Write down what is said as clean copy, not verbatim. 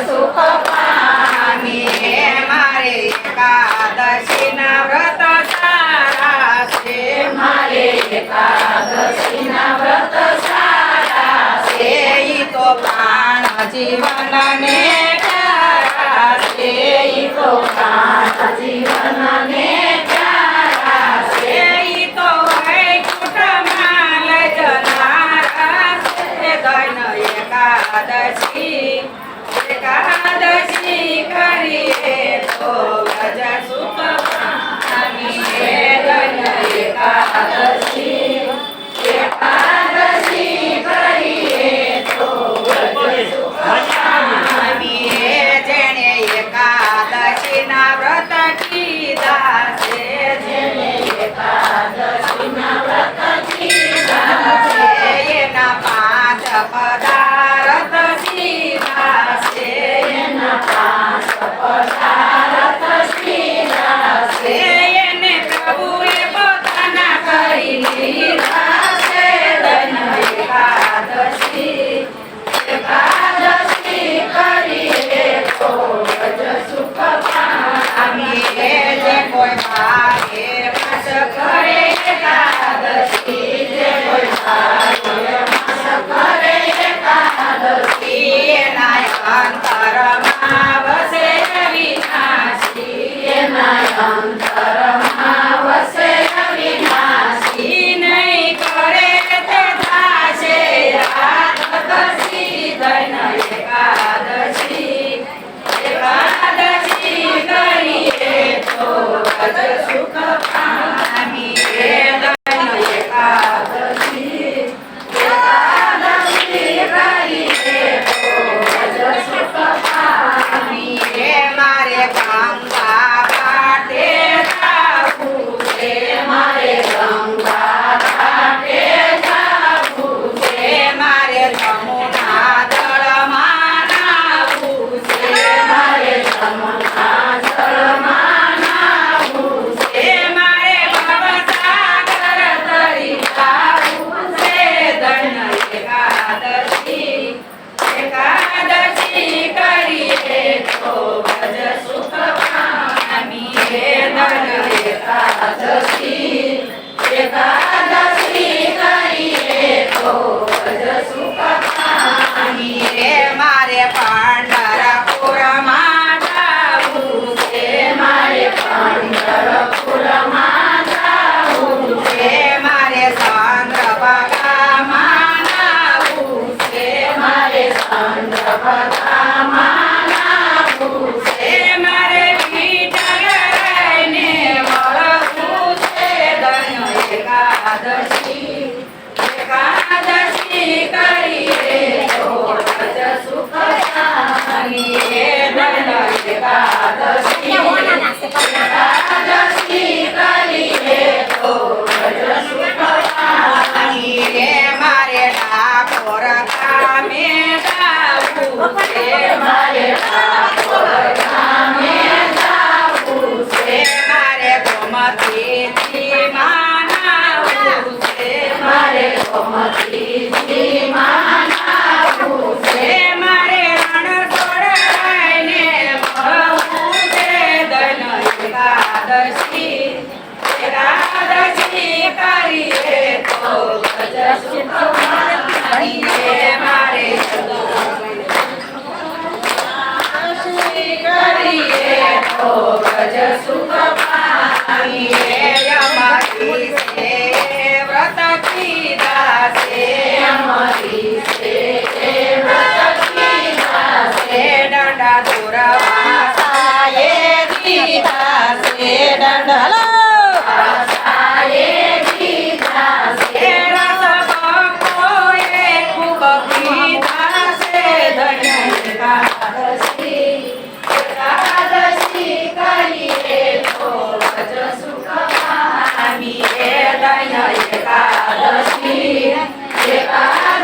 સુખ પામીએ મારે એકાદશીના વ્રત સારા છે મારે એકાદશીના વ્રત સારા છે ઈ તો પ્રાણ જીવનને પ્યારા છે ઈ તો પ્રાણ જીવનને પ્યારા છે ઈ તો વૈકુંઠમાં લઈ જનારા છે દૈન એકાદશી એકાદશી કરીએ તો વ્રજ સુખ પામીએ દૈન એકાદશી કરીએ તો વ્રજ સુખ પામીએ જેણે એકાદશીના વ્રત કીધા છે જેણે એકાદશીના વ્રત કીધા છે એના 5 પદાર્થ સીધા છે એના 5 પદાર્થ સીધા છે એને પ્રભુએ પોતાના કરી લીધા છે દૈન એકાદશી કરીએ તો વ્રજ સુખ પામીએ જે કોઈ ભાગે માસ કરે એકાદશી જે કોઈ ભાગે માસ કરે એકાદશી એના અંતરમાં વસે અવિનાશી એના અંતરમાં વસે અવિનાશી નહીં કરે તે થાશે એકાદશી દૈન એકાદશી કરીએ તો વ્રજ સુખ પામીએ દૈન એકાદશી કરીએ તો વ્રજ સુખ પામીએ મારે ગંગા ઘાટે જાવું છે મારે ગંગા ઘાટે જાવું છે મારે જમુના જળમાં નાવું છે મારે જમુના જળમાં નાવું છે મારે ભવસાગર તરી જાવું છે દૈન એકાદશી કરીએ તો વ્રજ સુખ પામીએ દૈન એકાદશી કરીએ તો વ્રજ સુખ પામીએ મારે પંઢરપુરમાં જાવું છે મારે પંઢરપુરમાં જાવું છે મારે ચંદ્રભાગામાં નાવું છે મારે ચંદ્રભાગામાં નાવું છે મારે વિઠ્ઠલને મળવું છે દૈન એકાદશી કરીએ તો વ્રજ સુખ પામીએ દૈન એકાદશી કરીએ તો વ્રજ સુખ પામીએ મારે ડાકોર ગામે જાવું છે મારે ડાકોર ગામે જાવું છે મારે ગોમતીજીમાં નાવું છે મારે ગોમતીજીમાં નાવું છે મારે રણછોડરાયને મળવું છે દૈન એકાદશી કરીએ તો વ્રજ સુખ પામીએ મારે કરીએ તો વ્રજ સુખ પામીએ યમતી છે વ્રત કીધા છે અમરીશે વ્રત કીધા છે. દંડા દોરવા સાયે દીધા છે દંડા આશાએ દીધા છે. રસ ભક્તોએ ખૂબ પીધા છે ધન્ય એકાદશી એકાદશી કરીએ તો વ્રજ સુખ પામીએ. ધન્ય એકાદશી એકાદશી